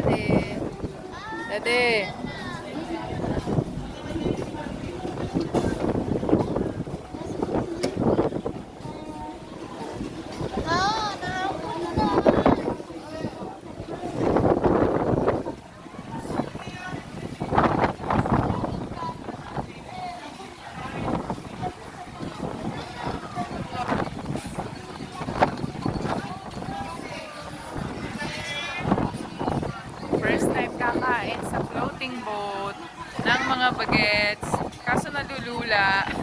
Daddy. Daddy. First time kakain sa floating boat ng mga bagets. Kaso nalulula.